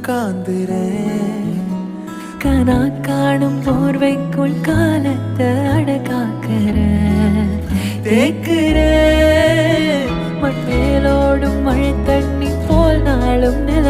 உட்கார்ந்துறேன். கனா காணும் போர்வைக்குள் காலத்தை அடக்காக்குற தேக்குற மண்ணேலோடும் மழை தண்ணி போல் நாளும் நில